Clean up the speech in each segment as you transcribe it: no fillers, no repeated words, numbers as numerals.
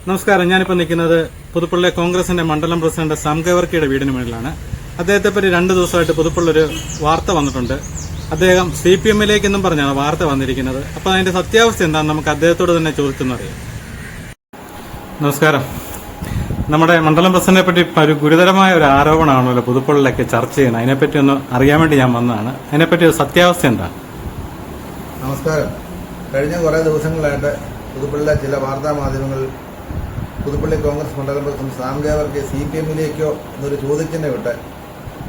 നമസ്കാരം. ഞാനിപ്പോൾ നിൽക്കുന്നത് പുതുപ്പള്ളി കോൺഗ്രസിന്റെ മണ്ഡലം പ്രസിഡന്റ് സാം ഗവർക്കിയുടെ വീടിന് മുന്നിലാണ്. അദ്ദേഹത്തെപ്പറ്റി 2 ദിവസമായിട്ട് പുതുപ്പള്ളൊരു വാർത്ത വന്നിട്ടുണ്ട്. അദ്ദേഹം CPM-ലേക്കെന്നും പറഞ്ഞാണ് വാർത്ത വന്നിരിക്കുന്നത്. അപ്പോൾ അതിന്റെ സത്യാവസ്ഥ എന്താണെന്ന് നമുക്ക് അദ്ദേഹത്തോട് തന്നെ ചോദിച്ചെന്നറിയാം. നമസ്കാരം. നമ്മുടെ മണ്ഡലം പ്രസിഡന്റിനെ പറ്റി ഒരു ഗുരുതരമായ ഒരു ആരോപണമാണല്ലോ പുതുപ്പള്ളിലൊക്കെ ചർച്ച ചെയ്യുന്നത്. അതിനെപ്പറ്റി ഒന്ന് അറിയാൻ വേണ്ടി ഞാൻ വന്നതാണ്. അതിനെപ്പറ്റി ഒരു സത്യാവസ്ഥ എന്താണ്? നമസ്കാരം. കഴിഞ്ഞ കുറേ ദിവസങ്ങളായിട്ട് പുതുപ്പള്ളിയിലെ ചില വാർത്താ മാധ്യമങ്ങളിൽ പുതുപ്പള്ളി കോൺഗ്രസ് മണ്ഡലം പ്രസിഡന്റ് സാം ഗവർക്കി CPM-ലേക്കോ എന്നൊരു ചോദ്യചിഹ്നം വിട്ട്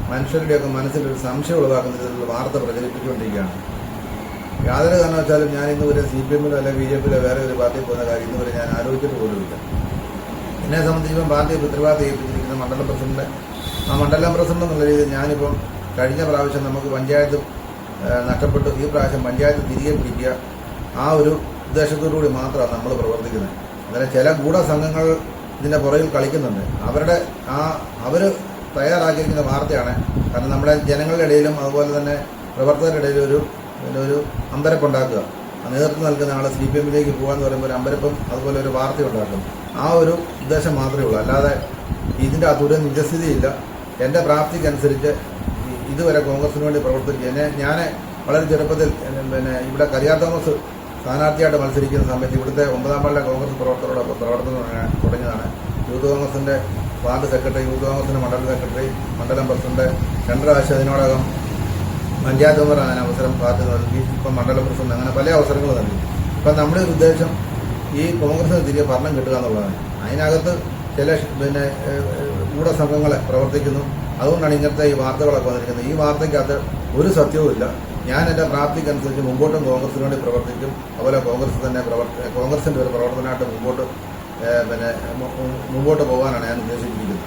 മനുഷ്യരുടെയൊക്കെ മനസ്സിലൊരു സംശയം ഉളവാക്കുന്ന രീതിയിലുള്ള വാർത്ത പ്രചരിപ്പിച്ചുകൊണ്ടിരിക്കുകയാണ്. യാതൊരു കാരണവശാലും ഞാൻ ഇന്നുവരെ CPM-ലോ അല്ലെങ്കിൽ BJP-ലോ വേറെ ഒരു പാർട്ടിയിൽ പോകുന്ന കാര്യം ഇന്നുവരെ ഞാൻ ആലോചിച്ചിട്ട് പോലുമില്ല. എന്നെ സംബന്ധിച്ചിപ്പം പാർട്ടി ഉത്തരവാദിത്തം ഏൽപ്പിച്ചിരിക്കുന്ന മണ്ഡലം പ്രസിഡന്റ്, ആ മണ്ഡലം പ്രസിഡന്റ് എന്നുള്ള രീതിയിൽ ഞാനിപ്പം കഴിഞ്ഞ പ്രാവശ്യം നമുക്ക് പഞ്ചായത്ത് നഷ്ടപ്പെട്ടു, ഈ പ്രാവശ്യം പഞ്ചായത്ത് തിരികെ പിടിക്കുക, ആ ഒരു ഉദ്ദേശത്തോടുകൂടി മാത്രമാണ് നമ്മൾ പ്രവർത്തിക്കുന്നത്. അങ്ങനെ ചില ഗൂഢസംഘങ്ങൾ ഇതിന്റെ പുറകിൽ കളിക്കുന്നുണ്ട്. അവർ തയ്യാറാക്കിയിരിക്കുന്ന വാർത്തയാണ്. കാരണം നമ്മുടെ ജനങ്ങളുടെ ഇടയിലും അതുപോലെ തന്നെ പ്രവർത്തകരുടെ ഇടയിലും ഒരു അമ്പരപ്പുണ്ടാക്കുക. നേതൃത്വം നൽകുന്ന ആൾ CPM-ലേക്ക് പോകാന്ന് പറയുമ്പോൾ ഒരു അമ്പരപ്പും അതുപോലെ ഒരു വാർത്ത ഉണ്ടാക്കും. ആ ഒരു ഉദ്ദേശം മാത്രമേ ഉള്ളൂ. അല്ലാതെ ഇതിന്റെ അതൊരു നിജസ്ഥിതിയില്ല. എൻ്റെ പ്രാപ്തിക്കനുസരിച്ച് ഇതുവരെ കോൺഗ്രസിന് വേണ്ടി പ്രവർത്തിക്കുക. ഞാൻ വളരെ ചെറുപ്പത്തിൽ ഇവിടെ കരിയാർ തോമസ് സ്ഥാനാർത്ഥിയായിട്ട് മത്സരിക്കുന്ന സമയത്ത് ഇവിടുത്തെ 9ാം വാർഡിലെ കോൺഗ്രസ് പ്രവർത്തകരോടൊപ്പം പ്രവർത്തനം തുടങ്ങിയതാണ്. യൂത്ത് കോൺഗ്രസിന്റെ വാർഡ് സെക്രട്ടറി, യൂത്ത് കോൺഗ്രസിന്റെ മണ്ഡലം സെക്രട്ടറി, മണ്ഡലം പ്രസിഡന്റ്, 2 പ്രാവശ്യം അതിനോടകം പഞ്ചായത്ത് മെമ്പറാകാൻ അവസരം പാർട്ടി നൽകി, ഇപ്പം മണ്ഡലം പ്രസിഡന്റ്, അങ്ങനെ പല അവസരങ്ങൾ നൽകി. ഇപ്പം നമ്മുടെ ഒരു ഉദ്ദേശം ഈ കോൺഗ്രസിന് തിരികെ ഭരണം കിട്ടുക എന്നുള്ളതാണ്. അതിനകത്ത് ചില ഗൂഢസംഘങ്ങളെ പ്രവർത്തിക്കുന്നു. അതുകൊണ്ടാണ് ഇങ്ങനത്തെ ഈ വാർത്തകളൊക്കെ വന്നിരിക്കുന്നത്. ഈ വാർത്തയ്ക്കകത്ത് ഒരു സത്യവുമില്ല. ഞാൻ എൻ്റെ പ്രാപ്തിക്കനുസരിച്ച് മുമ്പോട്ടും കോൺഗ്രസിന് വേണ്ടി പ്രവർത്തിക്കും. അതുപോലെ കോൺഗ്രസിന്റെ ഒരു പ്രവർത്തനമായിട്ട് മുമ്പോട്ട് പോകാനാണ് ഞാൻ ഉദ്ദേശിച്ചിരിക്കുന്നത്.